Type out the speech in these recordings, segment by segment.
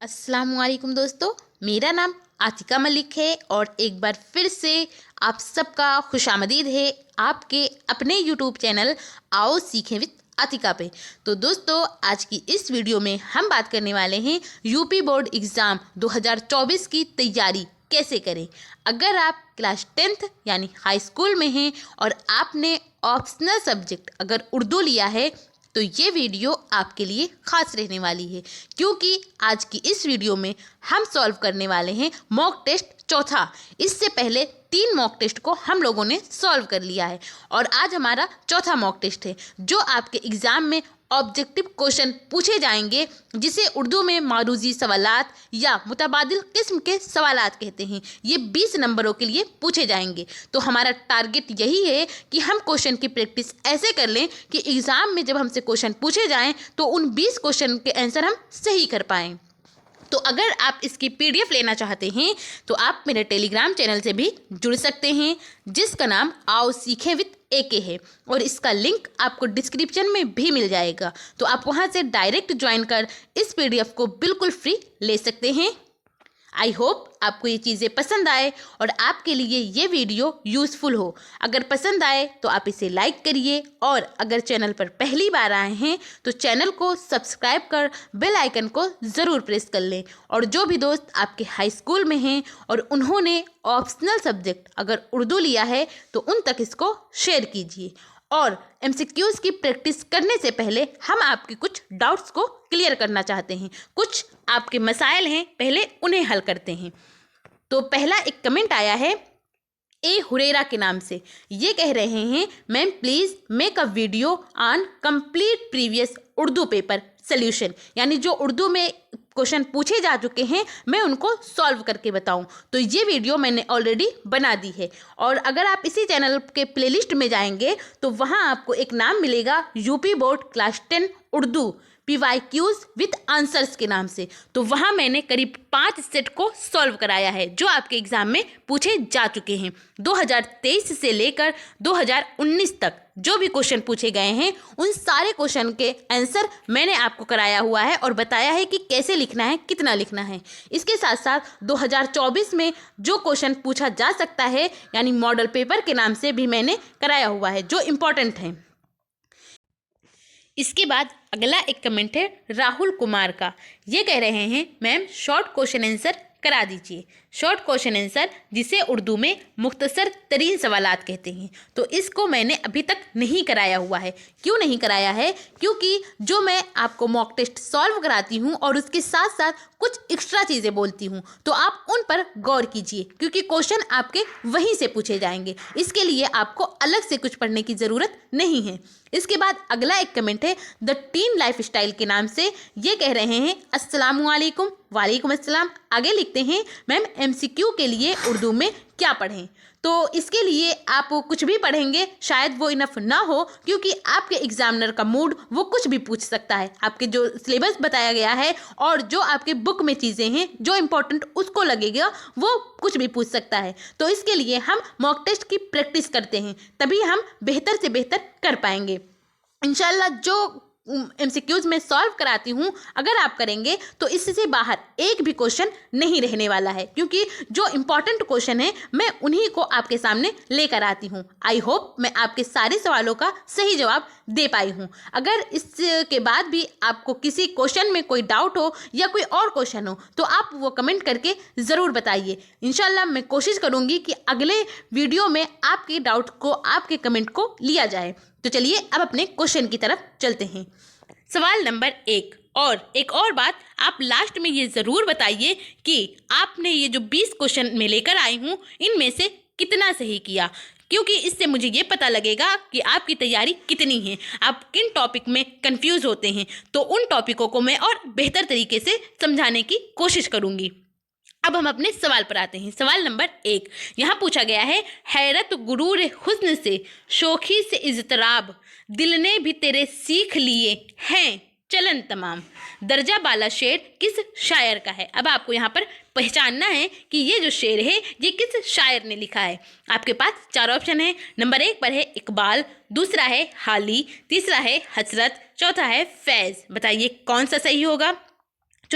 अस्सलामुअलैकुम दोस्तों, मेरा नाम आतिका मलिक है और एक बार फिर से आप सबका खुशामदीद है आपके अपने यूट्यूब चैनल आओ सीखें विद आतिका पे। तो दोस्तों, आज की इस वीडियो में हम बात करने वाले हैं यूपी बोर्ड एग्ज़ाम 2024 की तैयारी कैसे करें। अगर आप क्लास 10th यानी हाई स्कूल में हैं और आपने ऑप्शनल सब्जेक्ट अगर उर्दू लिया है तो ये वीडियो आपके लिए ख़ास रहने वाली है, क्योंकि आज की इस वीडियो में हम सॉल्व करने वाले हैं मॉक टेस्ट चौथा। इससे पहले 3 मॉक टेस्ट को हम लोगों ने सॉल्व कर लिया है और आज हमारा चौथा मॉक टेस्ट है जो आपके एग्ज़ाम में ऑब्जेक्टिव क्वेश्चन पूछे जाएंगे, जिसे उर्दू में मारूजी सवालात या मुतबादिल किस्म के सवालात कहते हैं। ये 20 नंबरों के लिए पूछे जाएंगे। तो हमारा टारगेट यही है कि हम क्वेश्चन की प्रैक्टिस ऐसे कर लें कि एग्ज़ाम में जब हमसे क्वेश्चन पूछे जाएं तो उन 20 क्वेश्चन के आंसर हम सही कर पाएँ। तो अगर आप इसकी PDF लेना चाहते हैं तो आप मेरे टेलीग्राम चैनल से भी जुड़ सकते हैं, जिसका नाम आओ सीखें विद AK है और इसका लिंक आपको डिस्क्रिप्शन में भी मिल जाएगा। तो आप वहां से डायरेक्ट ज्वाइन कर इस PDF को बिल्कुल फ्री ले सकते हैं। आई होप आपको ये चीज़ें पसंद आए और आपके लिए ये वीडियो यूज़फुल हो। अगर पसंद आए तो आप इसे लाइक करिए और अगर चैनल पर पहली बार आए हैं तो चैनल को सब्सक्राइब कर बेल आइकन को ज़रूर प्रेस कर लें। और जो भी दोस्त आपके हाई स्कूल में हैं और उन्होंने ऑप्शनल सब्जेक्ट अगर उर्दू लिया है तो उन तक इसको शेयर कीजिए। और MCQs की प्रैक्टिस करने से पहले हम आपके कुछ डाउट्स को क्लियर करना चाहते हैं। कुछ आपके मसाइल हैं, पहले उन्हें हल करते हैं। तो पहला एक कमेंट आया है ए हुरेरा के नाम से। ये कह रहे हैं, ma'am please make a video on complete previous Urdu paper solution, यानी जो उर्दू में क्वेश्चन पूछे जा चुके हैं मैं उनको सॉल्व करके बताऊं। तो ये वीडियो मैंने ऑलरेडी बना दी है और अगर आप इसी चैनल के प्लेलिस्ट में जाएंगे तो वहां आपको एक नाम मिलेगा UP board class 10 Urdu PYQs with answers के नाम से। तो वहाँ मैंने करीब 5 सेट को सॉल्व कराया है जो आपके एग्ज़ाम में पूछे जा चुके हैं। 2023 से लेकर 2019 तक जो भी क्वेश्चन पूछे गए हैं उन सारे क्वेश्चन के आंसर मैंने आपको कराया हुआ है और बताया है कि कैसे लिखना है, कितना लिखना है। इसके साथ साथ 2024 में जो क्वेश्चन पूछा जा सकता है यानी मॉडल पेपर के नाम से भी मैंने कराया हुआ है जो इम्पोर्टेंट है। इसके बाद अगला एक कमेंट है राहुल कुमार का। ये कह रहे हैं, मैम शॉर्ट क्वेश्चन आंसर करा दीजिए। शॉर्ट क्वेश्चन आंसर जिसे उर्दू में मुख्तसर तरीन सवालात कहते हैं। तो इसको मैंने अभी तक नहीं कराया हुआ है। क्यों नहीं कराया है? क्योंकि जो मैं आपको मॉक टेस्ट सॉल्व कराती हूँ और उसके साथ साथ कुछ एक्स्ट्रा चीज़ें बोलती हूँ तो आप उन पर गौर कीजिए, क्योंकि क्वेश्चन आपके वहीं से पूछे जाएंगे। इसके लिए आपको अलग से कुछ पढ़ने की ज़रूरत नहीं है। इसके बाद अगला एक कमेंट है द टीन लाइफ स्टाइल के नाम से। ये कह रहे हैं, अस्सलामुअलैकुम। वालेकुम अस्सलाम। आगे लिखते हैं, मैम MCQ के लिए उर्दू में क्या पढ़ें? तो इसके लिए आप कुछ भी पढ़ेंगे शायद वो इनफ ना हो, क्योंकि आपके एग्जामिनर का मूड वो कुछ भी पूछ सकता है। आपके जो सिलेबस बताया गया है और जो आपके बुक में चीज़ें हैं जो इम्पोर्टेंट उसको लगेगा वो कुछ भी पूछ सकता है। तो इसके लिए हम मॉक टेस्ट की प्रैक्टिस करते हैं, तभी हम बेहतर से बेहतर कर पाएंगे इंशाल्लाह। जो MCQs में सॉल्व कराती हूँ अगर आप करेंगे तो इससे बाहर एक भी क्वेश्चन नहीं रहने वाला है, क्योंकि जो इम्पोर्टेंट क्वेश्चन है मैं उन्हीं को आपके सामने लेकर आती हूँ। आई होप मैं आपके सारे सवालों का सही जवाब दे पाई हूँ। अगर इसके बाद भी आपको किसी क्वेश्चन में कोई डाउट हो या कोई और क्वेश्चन हो तो आप वो कमेंट करके ज़रूर बताइए। इंशाल्लाह मैं कोशिश करूँगी कि अगले वीडियो में आपके डाउट को, आपके कमेंट को लिया जाए। तो चलिए अब अपने क्वेश्चन की तरफ चलते हैं। सवाल नंबर 1। और एक और बात, आप लास्ट में ये ज़रूर बताइए कि आपने ये जो 20 क्वेश्चन मैं लेकर आई हूँ इनमें से कितना सही किया, क्योंकि इससे मुझे ये पता लगेगा कि आपकी तैयारी कितनी है, आप किन टॉपिक में कंफ्यूज होते हैं। तो उन टॉपिकों को मैं और बेहतर तरीके से समझाने की कोशिश करूँगी। अब हम अपने सवाल पर आते हैं। सवाल नंबर 1 यहाँ पूछा गया है, हैरत गुरूर हुस्न से शोखी से इज़्तिराब दिल ने भी तेरे सीख लिए हैं चलन तमाम। दर्जा बाला शेर किस शायर का है? अब आपको यहाँ पर पहचानना है कि ये जो शेर है ये किस शायर ने लिखा है। आपके पास 4 ऑप्शन है। नंबर 1 पर है इकबाल, दूसरा है हाली, तीसरा है हसरत, चौथा है फैज़। बताइए कौन सा सही होगा?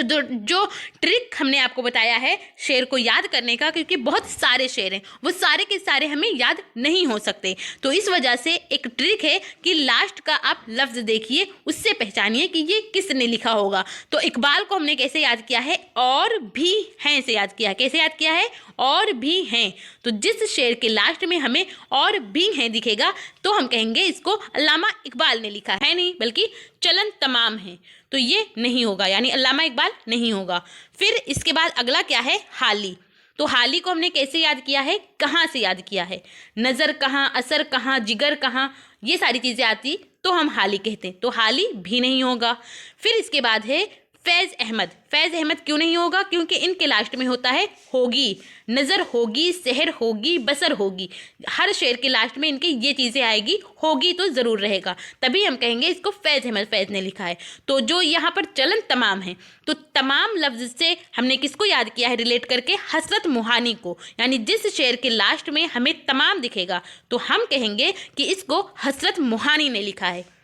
जो ट्रिक हमने आपको बताया है शेर को याद करने का, क्योंकि बहुत सारे शेर हैं, वो सारे के सारे हमें याद नहीं हो सकते, तो इस वजह से एक ट्रिक है कि लास्ट का आप लफ्ज़ देखिए, उससे पहचानिए कि ये किसने लिखा होगा। तो इकबाल को हमने कैसे याद किया है? और भी हैं से याद किया है। कैसे याद किया है? और भी हैं। तो जिस शेर के लास्ट में हमें और भी हैं दिखेगा तो हम कहेंगे इसको अल्लामा इकबाल ने लिखा है, नहीं बल्कि चलन तमाम है, तो ये नहीं होगा, यानी अल्लामा इकबाल नहीं होगा। फिर इसके बाद अगला क्या है? हाली। तो हाली को हमने कैसे याद किया है? कहाँ से याद किया है? नज़र कहाँ, असर कहाँ, जिगर कहाँ, ये सारी चीज़ें आती तो हम हाली कहते हैं, तो हाली भी नहीं होगा। फिर इसके बाद है फैज़ अहमद। फैज़ अहमद क्यों नहीं होगा? क्योंकि इनके लास्ट में होता है होगी, नज़र होगी, सहर होगी, बसर होगी, हर शेर के लास्ट में इनके ये चीज़ें आएगी, होगी तो ज़रूर रहेगा, तभी हम कहेंगे इसको फैज़ अहमद फैज़ ने लिखा है। तो जो यहाँ पर चलन तमाम है, तो तमाम लफ्ज़ से हमने किसको याद किया है रिलेट करके? हसरत मोहानी को, यानी जिस शेर के लास्ट में हमें तमाम दिखेगा तो हम कहेंगे कि इसको हसरत मोहानी ने लिखा है।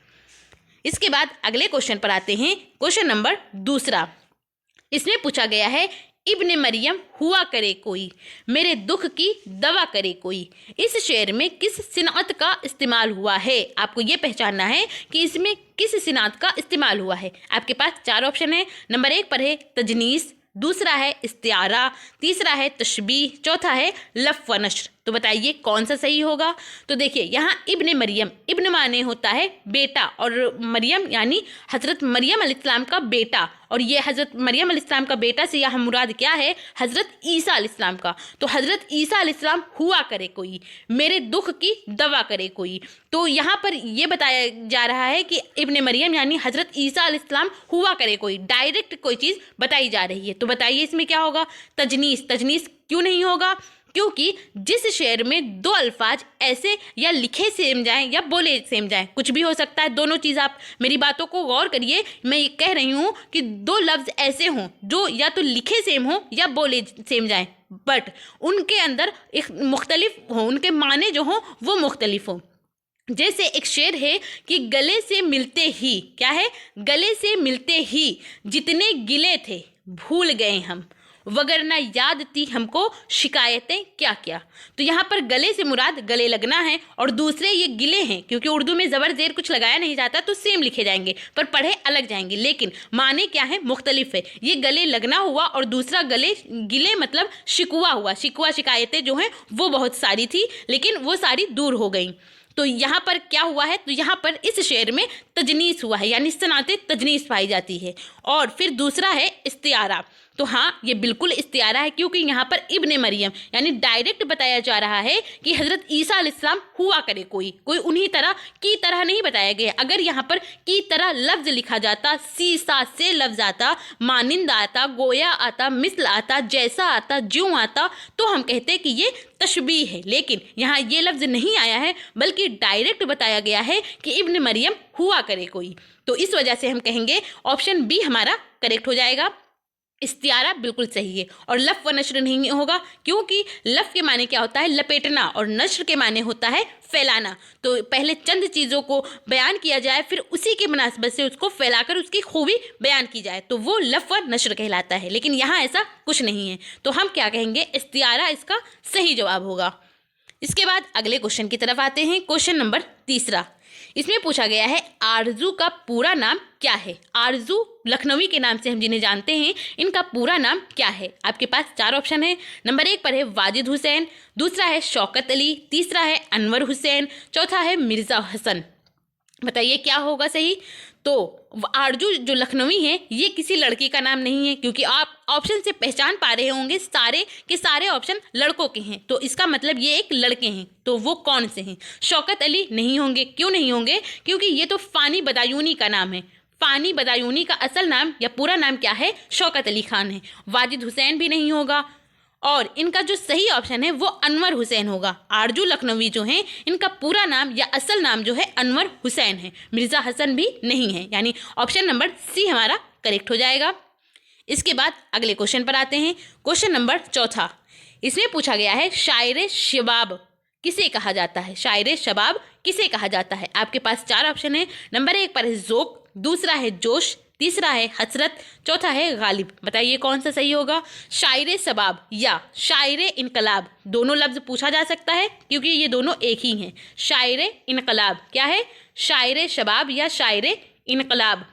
इसके बाद अगले क्वेश्चन पर आते हैं, क्वेश्चन नंबर दूसरा। इसमें पूछा गया है इब्ने मरियम हुआ करे कोई, मेरे दुख की दवा करे कोई। इस शेर में किस सिनात का इस्तेमाल हुआ है? आपको ये पहचानना है कि इसमें किस सिनात का इस्तेमाल हुआ है। आपके पास 4 ऑप्शन है। नंबर 1 पर है तजनीस, दूसरा है इस्तिआरा, तीसरा है तशबीह, चौथा है लफ व नश्र। तो बताइए कौन सा सही होगा? तो देखिए यहाँ इब्ने मरियम, इब्न माने होता है बेटा, और मरियम यानी हज़रत मरियम अलैहिस्सलाम का बेटा, और ये हज़रत मरियम अलैहिस्सलाम का बेटा से यहाँ मुराद क्या है? हज़रत ईसा अलैहिस्सलाम का। तो हज़रत ईसा अलैहिस्सलाम हुआ करे कोई, मेरे दुख की दवा करे कोई। तो यहाँ पर ये बताया जा रहा है कि इब्ने मरियम यानी हज़रत ईसा अलैहिस्सलाम हुआ करे कोई, डायरेक्ट कोई चीज़ बताई जा रही है। तो बताइए इसमें क्या होगा? तजनीस। तजनीस क्यों नहीं होगा? क्योंकि जिस शेर में 2 अल्फाज ऐसे या लिखे सेम जाएं या बोले सेम जाएं, कुछ भी हो सकता है, दोनों चीज़, आप मेरी बातों को गौर करिए, मैं ये कह रही हूँ कि 2 लफ्ज़ ऐसे हों जो या तो लिखे सेम हो या बोले सेम जाएं, बट उनके अंदर एक मुख्तलिफ हो, उनके माने जो हों वो मुख्तलिफ हो। जैसे एक शेर है कि गले से मिलते ही, क्या है? गले से मिलते ही जितने गिले थे भूल गए हम, वगरना याद थी हमको शिकायतें क्या क्या। तो यहाँ पर गले से मुराद गले लगना है, और दूसरे ये गिले हैं, क्योंकि उर्दू में ज़बर ज़ेर कुछ लगाया नहीं जाता तो सेम लिखे जाएंगे पर पढ़े अलग जाएंगे, लेकिन माने क्या है? मुख्तलिफ है। ये गले लगना हुआ और दूसरा गले गिले मतलब शिकवा हुआ। शिकवा शिकायतें जो हैं वो बहुत सारी थी, लेकिन वो सारी दूर हो गई। तो यहाँ पर क्या हुआ है? तो यहाँ पर इस शेर में तजनीस हुआ है, यानी सनाते तजनीस पाई जाती है। और फिर दूसरा है इस्तिआरा। तो हाँ, ये बिल्कुल इस्तिआरा है, क्योंकि यहाँ पर इब्ने मरियम यानी डायरेक्ट बताया जा रहा है कि हज़रत ईसा अलैहिस्सलाम हुआ करे कोई, कोई उन्हीं तरह की तरह नहीं बताया गया। अगर यहाँ पर की तरह लफ्ज़ लिखा जाता, सीसा से लफ्ज़ आता, मानिंद आता, गोया आता, मिसल आता, जैसा आता, ज्यों आता, तो हम कहते कि ये तशबीह है। लेकिन यहाँ ये लफ्ज़ नहीं आया है, बल्कि डायरेक्ट बताया गया है कि इब्ने मरियम हुआ करे कोई। तो इस वजह से हम कहेंगे ऑप्शन बी हमारा करेक्ट हो जाएगा। इस्तिआरा बिल्कुल सही है। और लफ व नश्र नहीं होगा, क्योंकि लफ के माने क्या होता है? लपेटना, और नश्र के माने होता है फैलाना। तो पहले चंद चीज़ों को बयान किया जाए, फिर उसी के मुनासबत से उसको फैलाकर उसकी खूबी बयान की जाए, तो वो लफ व नश्र कहलाता है। लेकिन यहाँ ऐसा कुछ नहीं है, तो हम क्या कहेंगे? इस्तिआरा इसका सही जवाब होगा। इसके बाद अगले क्वेश्चन की तरफ आते हैं, क्वेश्चन नंबर तीसरा। इसमें पूछा गया है आरजू का पूरा नाम क्या है? आरजू लखनवी के नाम से हम जिन्हें जानते हैं, इनका पूरा नाम क्या है? आपके पास 4 ऑप्शन है। नंबर 1 पर है वाजिद हुसैन, दूसरा है शौकत अली, तीसरा है अनवर हुसैन, चौथा है मिर्ज़ा हसन। बताइए क्या होगा सही? तो आरजू जो लखनवी है ये किसी लड़की का नाम नहीं है, क्योंकि आप ऑप्शन से पहचान पा रहे होंगे सारे के सारे ऑप्शन लड़कों के हैं, तो इसका मतलब ये एक लड़के हैं। तो वो कौन से हैं? शौकत अली नहीं होंगे। क्यों नहीं होंगे? क्योंकि ये तो फ़ानी बदायूनी का नाम है। फ़ानी बदायूनी का असल नाम या पूरा नाम क्या है? शौकत अली खान है। वाजिद हुसैन भी नहीं होगा, और इनका जो सही ऑप्शन है वो अनवर हुसैन होगा। आरजू लखनवी जो हैं इनका पूरा नाम या असल नाम जो है अनवर हुसैन है, मिर्ज़ा हसन भी नहीं है, यानी ऑप्शन नंबर सी हमारा करेक्ट हो जाएगा। इसके बाद अगले क्वेश्चन पर आते हैं, क्वेश्चन नंबर चौथा। इसमें पूछा गया है शायर शबाब किसे कहा जाता है? शायर शबाब किसे कहा जाता है? आपके पास 4 ऑप्शन है। नंबर 1 पर है ज़ोक, दूसरा है जोश, तीसरा है हसरत, चौथा है गालिब। बताइए कौन सा सही होगा। शायर शबाब या शायर इनकलाब दोनों लफ्ज़ पूछा जा सकता है क्योंकि ये दोनों एक ही हैं। शायर इनकलाब क्या है, शायर शबाब या शायर इनकलाब,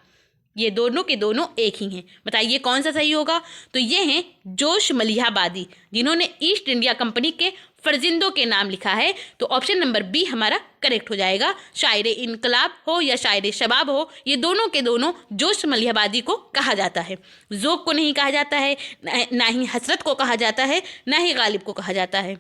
ये दोनों के दोनों एक ही हैं। बताइए कौन सा सही होगा। तो ये हैं जोश मलिहाबादी, जिन्होंने ईस्ट इंडिया कंपनी के फर्जिंदों के नाम लिखा है। तो ऑप्शन नंबर बी हमारा करेक्ट हो जाएगा। शायर इनकलाब हो या शायर शबाब हो, ये दोनों के दोनों जोश मलिहाबादी को कहा जाता है। ज़ोक को नहीं कहा जाता है, ना ही हसरत को कहा जाता है, ना ही गालिब को कहा जाता है।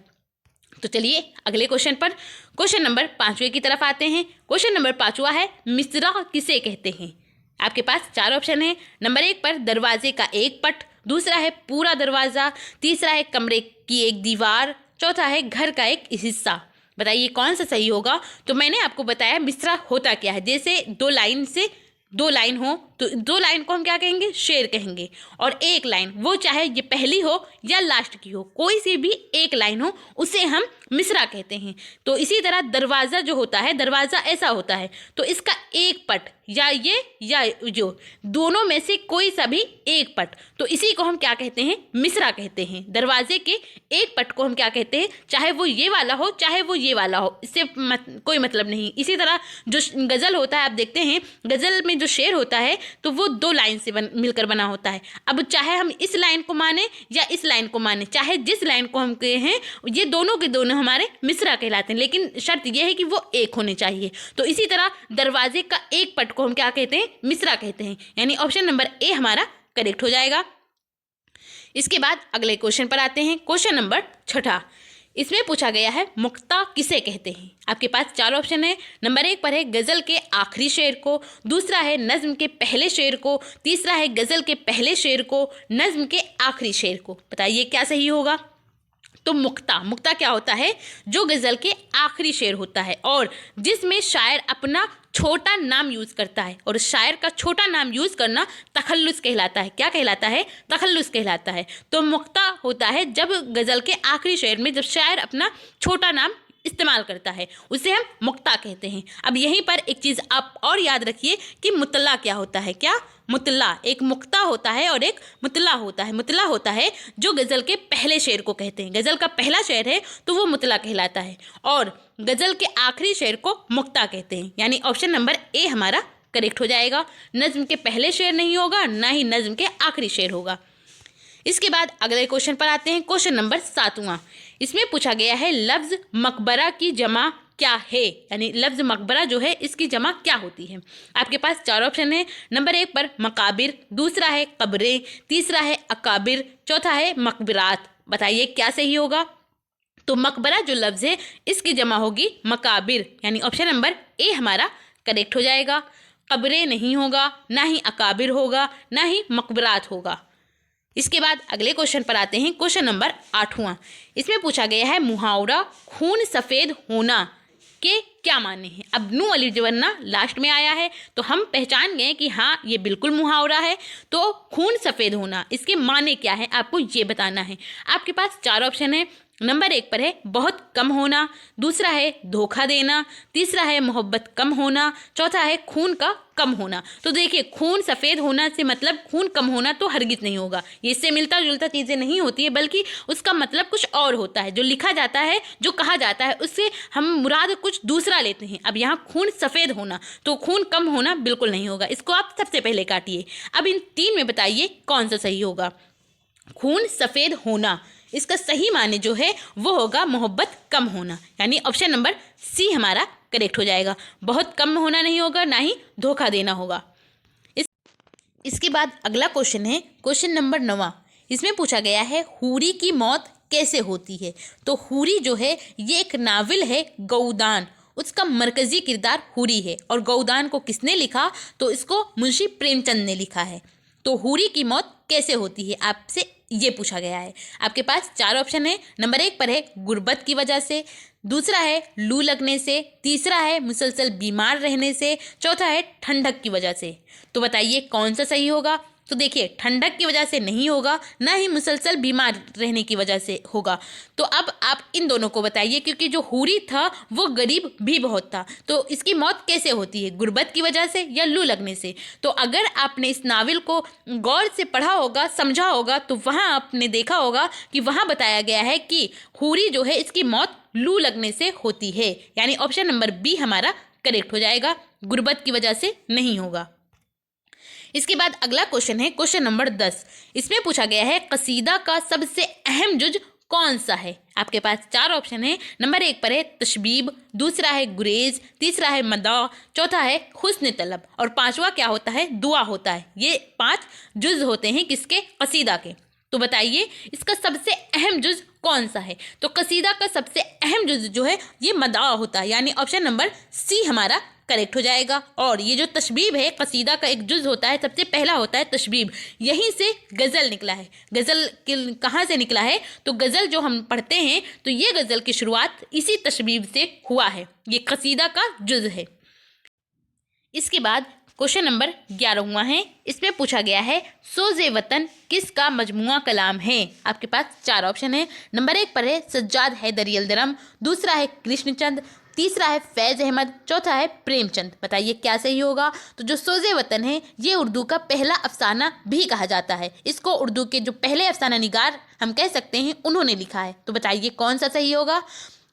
तो चलिए अगले क्वेश्चन पर, क्वेश्चन नंबर 5वें की तरफ आते हैं। क्वेश्चन नंबर 5वां है मिसरा किसे कहते हैं। आपके पास 4 ऑप्शन है। नंबर 1 पर दरवाजे का एक पट, दूसरा है पूरा दरवाज़ा, तीसरा है कमरे की एक दीवार, चौथा है घर का एक हिस्सा। बताइए कौन सा सही होगा। तो मैंने आपको बताया मिसरा होता क्या है। जैसे दो लाइन हो तो 2 लाइन को हम क्या कहेंगे, शेर कहेंगे। और एक लाइन, वो चाहे ये पहली हो या लास्ट की हो, कोई सी भी एक लाइन हो उसे हम मिसरा कहते हैं। तो इसी तरह दरवाज़ा जो होता है, दरवाज़ा ऐसा होता है तो इसका एक पट या ये या जो दोनों में से कोई सा भी एक पट, तो इसी को हम क्या कहते हैं, मिसरा कहते हैं। दरवाजे के एक पट को हम क्या कहते हैं, चाहे वो ये वाला हो चाहे वो ये वाला हो, इससे कोई मतलब नहीं। इसी तरह जो गज़ल होता है, आप देखते हैं गज़ल में जो शेर होता है तो वो 2 लाइन से मिलकर बना होता है। अब चाहे हम इस लाइन को माने या इस लाइन को माने, चाहे जिस लाइन को हम कहे हैं, ये दोनों के दोनों हमारे मिसरा कहलाते हैं, लेकिन शर्त यह है कि वो एक होने चाहिए। तो इसी तरह दरवाजे का एक पट को हम क्या कहते हैं, मिसरा कहते हैं। यानी ऑप्शन नंबर ए हमारा करेक्ट हो जाएगा। इसके बाद अगले क्वेश्चन पर आते हैं। क्वेश्चन नंबर 6, इसमें पूछा गया है मुक्ता किसे कहते हैं। आपके पास 4 ऑप्शन है। नंबर 1 पर है गज़ल के आखिरी शेर को, दूसरा है नज़्म के पहले शेर को, तीसरा है गज़ल के पहले शेर को, नज़्म के आखिरी शेर को। बताइए क्या सही होगा। तो मुक्ता क्या होता है, जो गज़ल के आखिरी शेर होता है और जिसमें शायर अपना छोटा नाम यूज़ करता है। और शायर का छोटा नाम यूज़ करना तखल्लुस कहलाता है। क्या कहलाता है, तखल्लुस कहलाता है। तो मुक्ता होता है जब गज़ल के आखिरी शेर में जब शायर अपना छोटा नाम इस्तेमाल करता है, उसे हम मुक्ता कहते हैं। अब यहीं पर एक चीज़ आप और याद रखिए कि मुतला क्या होता है। क्या, मुतला। एक मुक्ता होता है और एक मुतला होता है। मुतला होता है जो गज़ल के पहले शेर को कहते हैं। गज़ल का पहला शेर है तो वो मुतला कहलाता है और गज़ल के आखिरी शेर को मुक्ता कहते हैं। यानी ऑप्शन नंबर ए हमारा करेक्ट हो जाएगा। नज़्म के पहले शेर नहीं होगा, ना ही नज़्म के आखिरी शेर होगा। इसके बाद अगले क्वेश्चन पर आते हैं। क्वेश्चन नंबर 7वां, इसमें पूछा गया है लफ्ज़ मकबरा की जमा क्या है। यानी लफ्ज़ मकबरा जो है इसकी जमा क्या होती है। आपके पास 4 ऑप्शन है। नंबर 1 पर मकाबिर, दूसरा है कब्रें, तीसरा है अकाबिर, चौथा है मकबरात। बताइए क्या सही होगा। तो मकबरा जो लफ्ज़ है इसकी जमा होगी मकाबिर, यानी ऑप्शन नंबर ए हमारा करेक्ट हो जाएगा। कब्रें नहीं होगा, ना ही अकाबिर होगा, ना ही मकबरात होगा। इसके बाद अगले क्वेश्चन पर आते हैं। क्वेश्चन नंबर 8वां, इसमें पूछा गया है मुहावरा खून सफ़ेद होना के क्या माने हैं। अब नू अली जवन्ना लास्ट में आया है तो हम पहचान गए कि हाँ ये बिल्कुल मुहावरा है। तो खून सफ़ेद होना, इसके माने क्या है आपको ये बताना है। आपके पास 4 ऑप्शन है। नंबर 1 पर है बहुत कम होना, दूसरा है धोखा देना, तीसरा है मोहब्बत कम होना, चौथा है खून का कम होना। तो देखिए खून सफ़ेद होना से मतलब खून कम होना तो हरगिज़ नहीं होगा। ये इससे मिलता जुलता चीज़ें नहीं होती है, बल्कि उसका मतलब कुछ और होता है। जो लिखा जाता है, जो कहा जाता है, उससे हम मुराद कुछ दूसरा लेते हैं। अब यहाँ खून सफ़ेद होना तो खून कम होना बिल्कुल नहीं होगा। इसको आप सबसे पहले काटिए। अब इन 3 में बताइए कौन सा सही होगा। खून सफ़ेद होना, इसका सही माने जो है वो होगा मोहब्बत कम होना, यानी ऑप्शन नंबर सी हमारा करेक्ट हो जाएगा। बहुत कम होना नहीं होगा, ना ही धोखा देना होगा। इसके बाद अगला क्वेश्चन है क्वेश्चन नंबर 9। इसमें पूछा गया है हूरी की मौत कैसे होती है। तो हूरी जो है ये एक नावल है गौदान, उसका मरकज़ी किरदार हूरी है। और गौदान को किसने लिखा, तो इसको मुंशी प्रेमचंद ने लिखा है। तो हूरी की मौत कैसे होती है आपसे ये पूछा गया है। आपके पास 4 ऑप्शन है। नंबर 1 पर है गुर्बत की वजह से, दूसरा है लू लगने से, तीसरा है मुसलसल बीमार रहने से, चौथा है ठंडक की वजह से। तो बताइए कौन सा सही होगा। तो देखिए ठंडक की वजह से नहीं होगा, ना ही मुसलसल बीमार रहने की वजह से होगा। तो अब आप इन दोनों को बताइए, क्योंकि जो हूरी था वो गरीब भी बहुत था, तो इसकी मौत कैसे होती है, गुर्बत की वजह से या लू लगने से। तो अगर आपने इस नावल को गौर से पढ़ा होगा, समझा होगा, तो वहाँ आपने देखा होगा कि वहाँ बताया गया है कि हूरी जो है इसकी मौत लू लगने से होती है, यानी ऑप्शन नंबर बी हमारा करेक्ट हो जाएगा, गुर्बत की वजह से नहीं होगा। इसके बाद अगला क्वेश्चन है क्वेश्चन नंबर 10। इसमें पूछा गया है कसीदा का सबसे अहम जुज कौन सा है। आपके पास 4 ऑप्शन है। नंबर 1 पर है तशबीब, दूसरा है गुरेज, तीसरा है मदा, चौथा है हुस्न तलब और पांचवा क्या होता है, दुआ होता है। ये 5 जुज होते हैं किसके, कसीदा के। तो बताइए इसका सबसे अहम जुज कौन सा है। तो कसीदा का सबसे अहम जुज जो है ये मदा होता है, यानी ऑप्शन नंबर सी हमारा करेक्ट हो जाएगा। और ये जो तशबीब है, कसीदा का एक जुज होता है, सबसे पहला होता है तशबीब, यहीं से गज़ल निकला है। गज़ल कहाँ से निकला है, तो गज़ल जो हम पढ़ते हैं तो ये गज़ल की शुरुआत इसी तशबीब से हुआ है, ये कसीदा का जुज है। इसके बाद क्वेश्चन नंबर 11वां है। इसमें पूछा गया है सोज़े वतन किसका मजमुआ कलाम है। आपके पास 4 ऑप्शन है। नंबर 1 पर है सज्जाद हैदरी यल्दरम, दूसरा है कृष्णचंद, तीसरा है फैज़ अहमद, चौथा है प्रेमचंद। बताइए क्या सही होगा। तो जो सोज़े वतन है ये उर्दू का पहला अफसाना भी कहा जाता है। इसको उर्दू के जो पहले अफसाना निगार हम कह सकते हैं उन्होंने लिखा है। तो बताइए कौन सा सही होगा।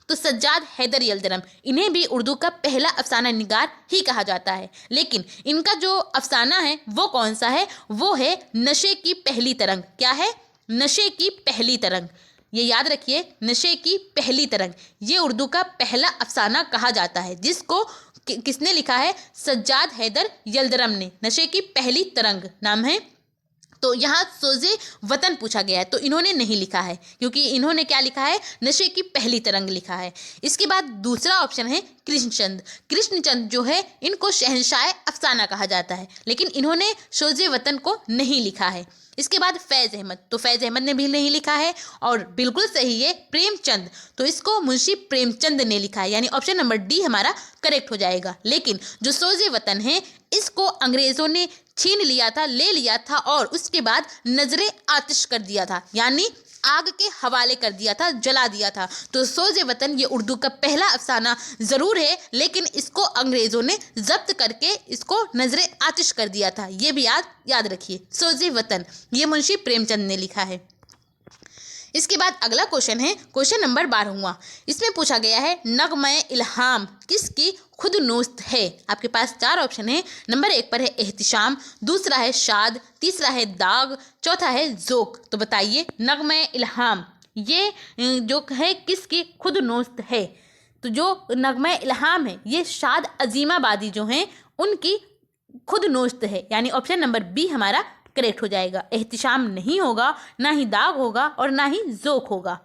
तो सज्जाद हैदरी यल्दरम, इन्हें भी उर्दू का पहला अफसाना निगार ही कहा जाता है। लेकिन इनका जो अफसाना है वो कौन सा है, वो है नशे की पहली तरंग। क्या है, नशे की पहली तरंग। ये याद रखिए, नशे की पहली तरंग ये उर्दू का पहला अफसाना कहा जाता है, जिसको किसने लिखा है, सज्जाद हैदर यल्दरम ने। नशे की पहली तरंग नाम है। तो यहाँ सोज़े वतन पूछा गया है तो इन्होंने नहीं लिखा है, क्योंकि इन्होंने क्या लिखा है, नशे की पहली तरंग लिखा है। इसके बाद दूसरा ऑप्शन है कृष्णचंद। कृष्णचंद जो है इनको शहंशाह अफसाना कहा जाता है, लेकिन इन्होंने सोज़े वतन को नहीं लिखा है। इसके बाद फैज़ अहमद, तो फैज़ अहमद ने भी नहीं लिखा है। और बिल्कुल सही है प्रेमचंद, तो इसको मुंशी प्रेमचंद ने लिखा है, यानी ऑप्शन नंबर डी हमारा करेक्ट हो जाएगा। लेकिन जो सोज़े वतन है इसको अंग्रेज़ों ने छीन लिया था, ले लिया था और उसके बाद नजरे आतिश कर दिया था, यानी आग के हवाले कर दिया था, जला दिया था। तो सोज़े वतन ये उर्दू का पहला अफसाना ज़रूर है, लेकिन इसको अंग्रेज़ों ने जब्त करके इसको नजरे आतिश कर दिया था। ये भी याद रखिए, सोज़े वतन ये मुंशी प्रेमचंद ने लिखा है। इसके बाद अगला क्वेश्चन है क्वेश्चन नंबर 12वां। इसमें पूछा गया है नग़्मे इल्हाम किसकी खुद नोस्त है। आपके पास 4 ऑप्शन है। नंबर 1 पर है एहतिशाम, दूसरा है शाद, तीसरा है दाग, चौथा है ज़ोक। तो बताइए नग़्मे इल्हाम ये जो है किसकी खुद नोस्त है। तो जो नग़्मे इल्हाम है ये शाद अजीमाबादी जो हैं उनकी खुद नोस्त है, यानी ऑप्शन नंबर बी हमारा करेक्ट हो जाएगा। एहतिशाम नहीं होगा, ना ही दाग होगा और ना ही ज़ोक होगा।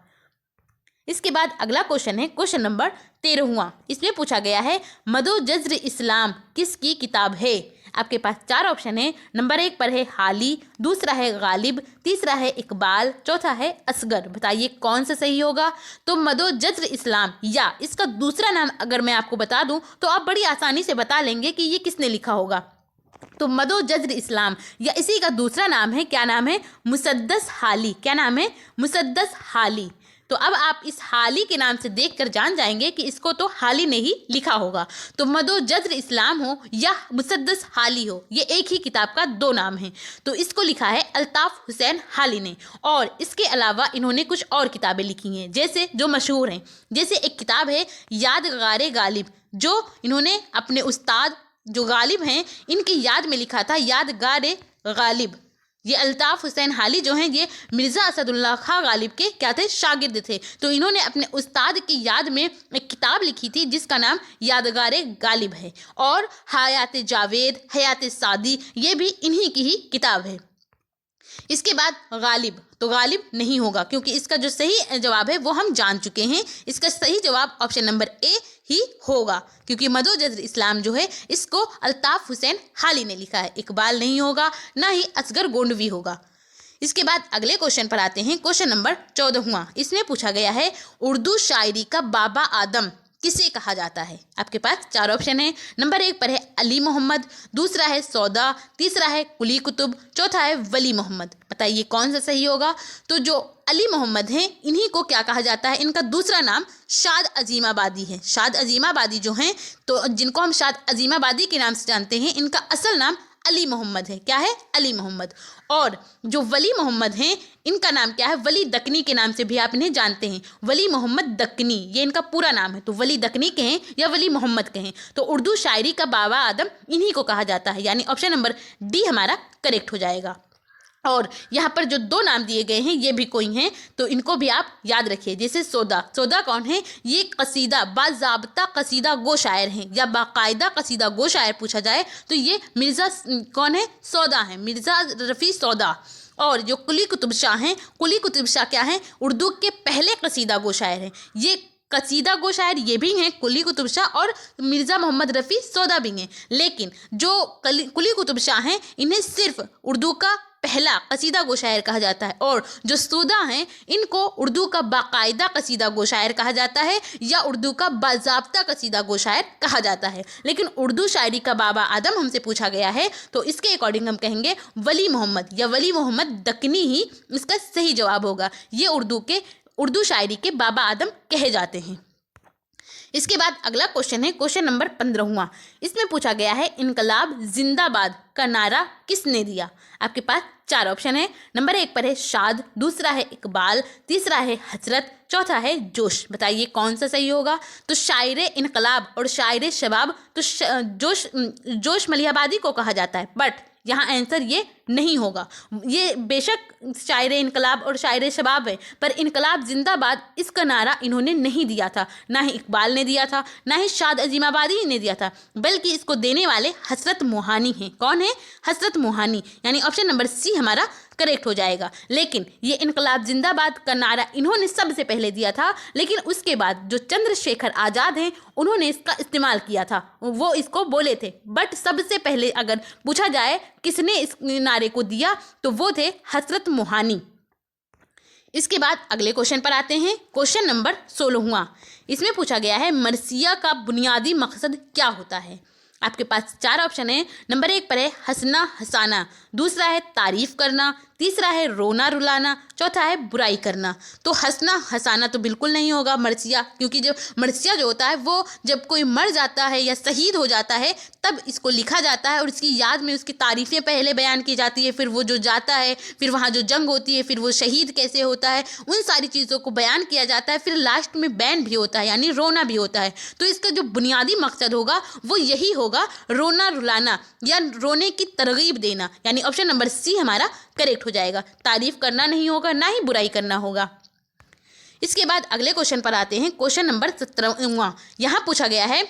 इसके बाद अगला क्वेश्चन है क्वेश्चन नंबर 13वां। इसमें पूछा गया है मदो जज्र इस्लाम किसकी किताब है। आपके पास 4 ऑप्शन है। नंबर 1 पर है हाली, दूसरा है गालिब, तीसरा है इकबाल, चौथा है असगर। बताइए कौन सा सही होगा। तो मदो जज्र इस्लाम, या इसका दूसरा नाम अगर मैं आपको बता दूं तो आप बड़ी आसानी से बता लेंगे कि ये किसने लिखा होगा। तो मदो जज्र इस्लाम या इसी का दूसरा नाम है, क्या नाम है, मुसद्दस हाली। क्या नाम है, मुसद्दस हाली। तो अब आप इस हाली के नाम से देखकर जान जाएंगे कि इसको तो हाली ने ही लिखा होगा। तो मदो जज्र इस्लाम हो या मुसद्दस हाली हो, ये एक ही किताब का 2 नाम है। तो इसको लिखा है अल्ताफ हुसैन हाली ने। और इसके अलावा इन्होंने कुछ और किताबें लिखी हैं, जैसे जो मशहूर हैं। जैसे एक किताब है यादगार गालिब, जो इन्होंने अपने उस्ताद जो गालिब हैं इनकी याद में लिखा था, यादगार गालिब। ये अल्ताफ हुसैन हाली जो हैं ये मिर्ज़ा असदुल्ला खां गालिब के क्या थे, शागिर्द थे। तो इन्होंने अपने उस्ताद की याद में एक किताब लिखी थी जिसका नाम यादगार गालिब है। और हयात जावेद, हयात सादी ये भी इन्हीं की ही किताब है। इसके बाद गालिब, तो गालिब नहीं होगा क्योंकि इसका जो सही जवाब है वो हम जान चुके हैं। इसका सही जवाब ऑप्शन नंबर ए ही होगा, क्योंकि मदो जज्र इस्लाम जो है इसको अल्ताफ हुसैन हाली ने लिखा है। इकबाल नहीं होगा, ना ही असगर गोंडवी होगा। इसके बाद अगले क्वेश्चन पर आते हैं, क्वेश्चन नंबर 14वां। इसमें पूछा गया है उर्दू शायरी का बाबा आदम किसे कहा जाता है? आपके पास 4 ऑप्शन है। नंबर 1 पर है अली मोहम्मद, दूसरा है सौदा, तीसरा है कुली कुतुब, चौथा है वली मोहम्मद। बताइए कौन सा सही होगा? तो जो अली मोहम्मद हैं इन्हीं को क्या कहा जाता है? इनका दूसरा नाम शाद अजीमाबादी है। शाद अजीमाबादी जो हैं, तो जिनको हम शाद अजीमाबादी के नाम से जानते हैं, इनका असल नाम अली मोहम्मद है। क्या है? अली मोहम्मद। और जो वली मोहम्मद हैं इनका नाम क्या है? वली दक्कनी के नाम से भी आप इन्हें जानते हैं। वली मोहम्मद दक्कनी ये इनका पूरा नाम है। तो वली दक्कनी कहें या वली मोहम्मद कहें, तो उर्दू शायरी का बाबा आदम इन्हीं को कहा जाता है। यानी ऑप्शन नंबर डी हमारा करेक्ट हो जाएगा। और यहाँ पर जो 2 नाम दिए गए हैं ये भी कोई हैं, तो इनको भी आप याद रखिए। जैसे सौदा, सौदा कौन है? ये कसीदा बाज़ाब्ता कसीदा गो शायर हैं, या बाकायदा कसीदा गो शायर पूछा जाए तो ये मिर्ज़ा कौन है? सौदा है, मिर्ज़ा रफ़ी सौदा। और जो कुली कुतुब शाह हैं, कुली कुतुब शाह क्या हैं? उर्दू के पहले कसीदा गो शायर हैं। ये कसीदा गो शायर ये भी हैं कुली कुतुब शाह, और मिर्ज़ा मोहम्मद रफ़ी सौदा भी हैं। लेकिन जो कुली कुतुब शाह हैं इन्हें सिर्फ उर्दू का पहला कसीदा गो शायर कहा जाता है, और जो सौदा हैं इनको उर्दू का बाकायदा कसीदा गो शायर कहा जाता है, या उर्दू का बाज़ाब्ता कसीदा गो शायर कहा जाता है। लेकिन उर्दू शायरी का बाबा आदम हमसे पूछा गया है, तो इसके अकॉर्डिंग हम कहेंगे वली मोहम्मद या वली मोहम्मद दक्कनी ही इसका सही जवाब होगा। ये उर्दू शायरी के बाबा आदम कहे जाते हैं। इसके बाद अगला क्वेश्चन है क्वेश्चन नंबर 15वां। इसमें पूछा गया है इनकलाब जिंदाबाद का नारा किसने दिया? आपके पास 4 ऑप्शन है। नंबर 1 पर है शाद, दूसरा है इकबाल, तीसरा है हसरत, चौथा है जोश। बताइए कौन सा सही होगा? तो शायरे इनकलाब और शायरे शबाब तो जोश मलिहाबादी को कहा जाता है, बट यहाँ आंसर ये नहीं होगा। ये बेशक शायरे इनकलाब और शायरे शबाब है, पर इनकलाब जिंदाबाद इसका नारा इन्होंने नहीं दिया था। ना ही इकबाल ने दिया था, ना ही शाद अजीमाबादी ने दिया था, बल्कि इसको देने वाले हसरत मोहानी हैं। कौन है? हसरत मोहानी। यानी ऑप्शन नंबर सी हमारा करेक्ट हो जाएगा। लेकिन ये इनकलाब जिंदाबाद का नारा इन्होंने सबसे पहले दिया था, लेकिन उसके बाद जो चंद्रशेखर आज़ाद हैं उन्होंने इसका इस्तेमाल किया था, वो इसको बोले थे। बट सबसे पहले अगर पूछा जाए किसने इस नारे को दिया, तो वो थे हसरत मोहानी। इसके बाद अगले क्वेश्चन पर आते हैं, क्वेश्चन नंबर 16वां। इसमें पूछा गया है मरसिया का बुनियादी मकसद क्या होता है? आपके पास 4 ऑप्शन है। नंबर 1 पर है हंसना हंसाना, दूसरा है तारीफ करना, तीसरा है रोना रुलाना, चौथा है बुराई करना। तो हंसना हंसाना तो बिल्कुल नहीं होगा मरसिया, क्योंकि जब मरसिया जो होता है वो जब कोई मर जाता है या शहीद हो जाता है तब इसको लिखा जाता है, और इसकी याद में उसकी तारीफ़ें पहले बयान की जाती है, फिर वो जो जाता है, फिर वहाँ जो जंग होती है, फिर वो शहीद कैसे होता है, उन सारी चीज़ों को बयान किया जाता है। फिर लास्ट में बैन भी होता है, यानी रोना भी होता है। तो इसका जो बुनियादी मकसद होगा वो यही होगा, रोना रुलाना या रोने की तरगीब देना। यानी ऑप्शन नंबर सी हमारा करेक्ट हो जाएगा। तारीफ करना नहीं होगा, ना ही बुराई करना होगा। इसके बाद अगले क्वेश्चन पर आते हैं, क्वेश्चन नंबर 17वां। यहाँ पूछा गया है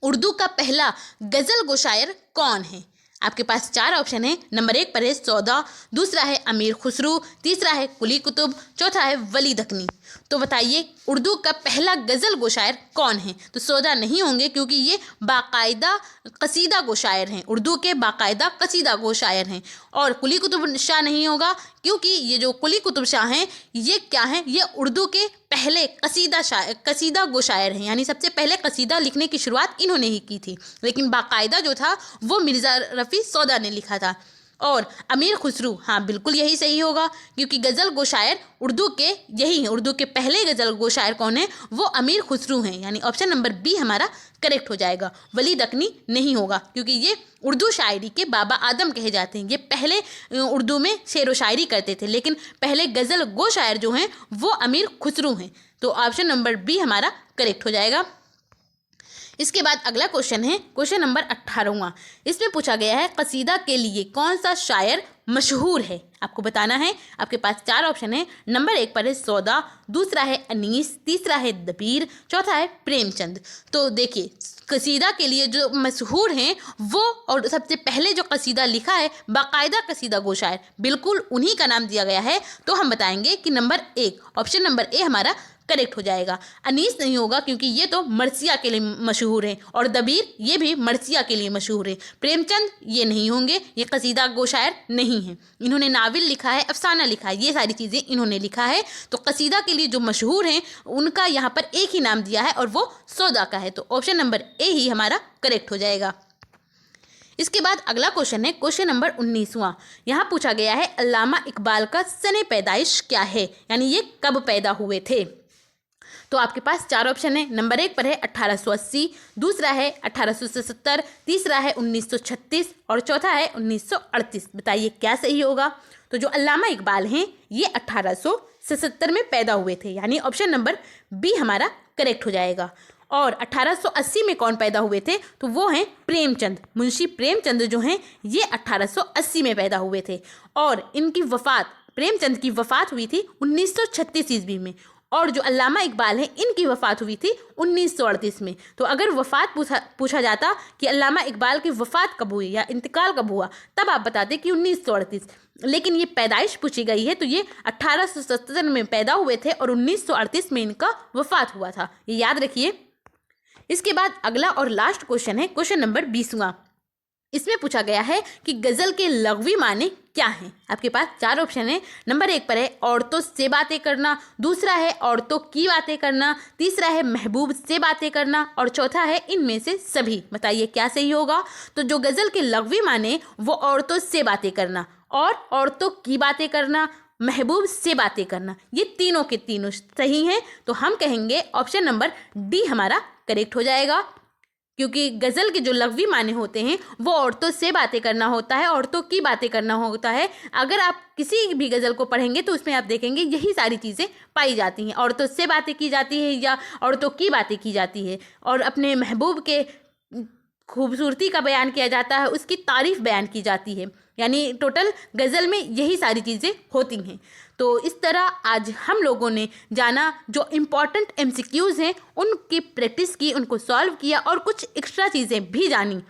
उर्दू का पहला गजल गो शायर कौन है? आपके पास 4 ऑप्शन है। नंबर 1 पर है सौदा, दूसरा है अमीर खुसरू, तीसरा है कुली कुतुब, चौथा है वली दक्कनी। तो बताइए उर्दू का पहला गज़ल गो शायर कौन है? तो सौदा नहीं होंगे, क्योंकि ये बाकायदा कसीदा गो शायर हैं, उर्दू के बाकायदा कसीदा गो शायर हैं। और कुली कुतुब शाह नहीं होगा, क्योंकि ये जो कुली कुतुब शाह हैं ये क्या हैं? ये उर्दू के पहले कसीदा गो शायर हैं, यानी सबसे पहले कसीदा लिखने की शुरुआत इन्होंने ही की थी। लेकिन बाकायदा जो था वो मिर्ज़ा रफ़ी सौदा ने लिखा था। और अमीर खुसरू, हाँ बिल्कुल यही सही होगा, क्योंकि गज़ल गो शायर उर्दू के यही हैं। उर्दू के पहले गज़ल गो शायर कौन है? वो अमीर खुसरू हैं। यानी ऑप्शन नंबर बी हमारा करेक्ट हो जाएगा। वली दक्कनी नहीं होगा, क्योंकि ये उर्दू शायरी के बाबा आदम कहे जाते हैं। ये पहले उर्दू में शेर व शायरी करते थे, लेकिन पहले गज़ल गो शायर जो हैं वो अमीर खुसरू हैं। तो ऑप्शन नंबर बी हमारा करेक्ट हो जाएगा। इसके बाद अगला क्वेश्चन है क्वेश्चन नंबर 18वां। इसमें पूछा गया है कसीदा के लिए कौन सा शायर मशहूर है? आपको बताना है। आपके पास 4 ऑप्शन है। नंबर 1 पर है सौदा, दूसरा है अनीस, तीसरा है दबीर, चौथा है प्रेमचंद। तो देखिए कसीदा के लिए जो मशहूर हैं वो, और सबसे पहले जो कसीदा लिखा है बाकायदा कसीदा गो शायर, बिल्कुल उन्हीं का नाम दिया गया है। तो हम बताएंगे कि नंबर 1 ऑप्शन नंबर ए हमारा करेक्ट हो जाएगा। अनीस नहीं होगा क्योंकि ये तो मरसिया के लिए मशहूर है और दबीर ये भी मरसिया के लिए मशहूर है। प्रेमचंद ये नहीं होंगे, ये कसीदा गो शायर नहीं है। इन्होंने नावल लिखा है, अफसाना लिखा है, ये सारी चीज़ें इन्होंने लिखा है। तो कसीदा के लिए जो मशहूर हैं उनका यहाँ पर एक ही नाम दिया है और वो सौदा का है। तो ऑप्शन नंबर ए ही हमारा करेक्ट हो जाएगा। इसके बाद अगला क्वेश्चन है क्वेश्चन नंबर 19वां। यहाँ पूछा गया है अल्लामा इकबाल का सने पैदाइश क्या है, यानी ये कब पैदा हुए थे। तो आपके पास चार ऑप्शन है। नंबर 1 पर है 1880, दूसरा है 1877, तीसरा है 1936 और चौथा है 1938। बताइए क्या सही होगा। तो जो अल्लामा इकबाल हैं ये 1877 में पैदा हुए थे, यानी ऑप्शन नंबर बी हमारा करेक्ट हो जाएगा। और 1880 में कौन पैदा हुए थे, तो वो हैं प्रेमचंद। मुंशी प्रेमचंद जो हैं ये 1880 में पैदा हुए थे और इनकी वफ़ात, प्रेमचंद की वफ़ात हुई थी 1936 ईस्वी में और जो अल्लामा इकबाल हैं इनकी वफ़ात हुई थी 1938 में। तो अगर वफ़ात पूछा जाता कि अल्लामा इकबाल की वफ़ात कब हुई या इंतकाल कब हुआ, तब आप बताते कि 1938। लेकिन ये पैदाइश पूछी गई है तो ये 1877 में पैदा हुए थे और 1938 में इनका वफ़ात हुआ था, ये याद रखिए। इसके बाद अगला और लास्ट क्वेश्चन है क्वेश्चन नंबर 20वां। इसमें पूछा गया है कि गज़ल के लग़वी माने क्या हैं। आपके पास चार ऑप्शन है। नंबर 1 पर है औरतों से बातें करना, दूसरा है औरतों की बातें करना, तीसरा है महबूब से बातें करना और चौथा है इनमें से सभी। बताइए क्या सही होगा। तो जो गज़ल के लग़वी माने वो औरतों से बातें करना और औरतों की बातें करना, महबूब से बातें करना, ये तीनों के तीनों सही हैं। तो हम कहेंगे ऑप्शन नंबर डी हमारा करेक्ट हो जाएगा, क्योंकि गज़ल के जो लग़वी माने होते हैं वो औरतों से बातें करना होता है, औरतों की बातें करना होता है। अगर आप किसी भी गज़ल को पढ़ेंगे तो उसमें आप देखेंगे यही सारी चीज़ें पाई जाती हैं। औरतों से बातें की जाती है या औरतों की बातें की जाती है और अपने महबूब के खूबसूरती का बयान किया जाता है, उसकी तारीफ़ बयान की जाती है। यानी टोटल गज़ल में यही सारी चीज़ें होती हैं। तो इस तरह आज हम लोगों ने जाना जो इम्पॉर्टेंट MCQs हैं उनकी प्रैक्टिस की, उनको सॉल्व किया और कुछ एक्स्ट्रा चीज़ें भी जानी।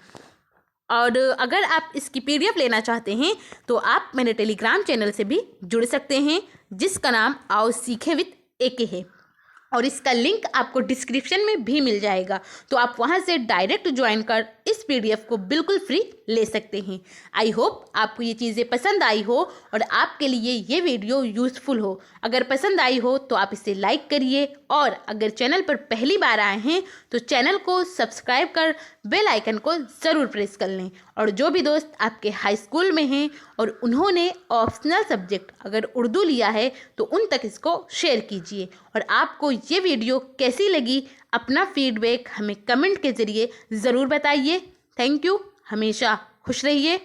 और अगर आप इसकी PDF लेना चाहते हैं तो आप मेरे टेलीग्राम चैनल से भी जुड़ सकते हैं जिसका नाम आओ सीखें विद AK है और इसका लिंक आपको डिस्क्रिप्शन में भी मिल जाएगा। तो आप वहां से डायरेक्ट ज्वाइन कर इस PDF को बिल्कुल फ्री ले सकते हैं। आई होप आपको ये चीज़ें पसंद आई हो और आपके लिए ये वीडियो यूज़फुल हो। अगर पसंद आई हो तो आप इसे लाइक करिए और अगर चैनल पर पहली बार आए हैं तो चैनल को सब्सक्राइब कर बेल आइकन को ज़रूर प्रेस कर लें। और जो भी दोस्त आपके हाई स्कूल में हैं और उन्होंने ऑप्शनल सब्जेक्ट अगर उर्दू लिया है तो उन तक इसको शेयर कीजिए। और आपको ये वीडियो कैसी लगी अपना फीडबैक हमें कमेंट के ज़रिए ज़रूर बताइए। Thank you. हमेशा खुश रहिए।